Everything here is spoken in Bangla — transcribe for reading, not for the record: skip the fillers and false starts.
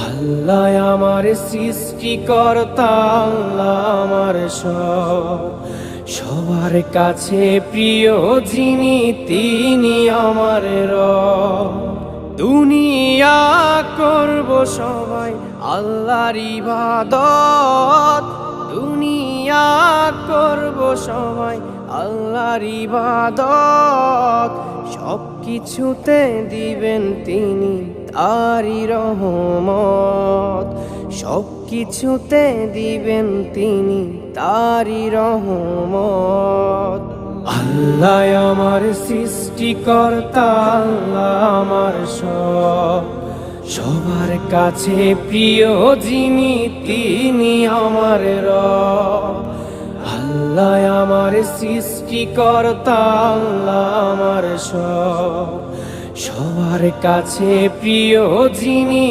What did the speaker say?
আল্লাহ আমার সৃষ্টিকর্তা, আল্লাহ আমার সবার কাছে প্রিয় যিনি, তিনি আমার রব। দুনিয়া করব সবাই আল্লাহর ইবাদত, দুনিয়া করব সবাই আল্লাহর ইবাদত। সব কিছুতে দিবেন তিনি তারই রহমত, সব কিছুতে দিবেন তিনি তারই রহমত। আল্লাহ আমার সৃষ্টিকর্তা, আল্লাহ আমার সবার কাছে প্রিয় যিনি, তিনি আমার রব। আল্লাহ আমার সৃষ্টিকর্তা, আল্লাহ আমার সবার কাছে প্রিয় যিনি।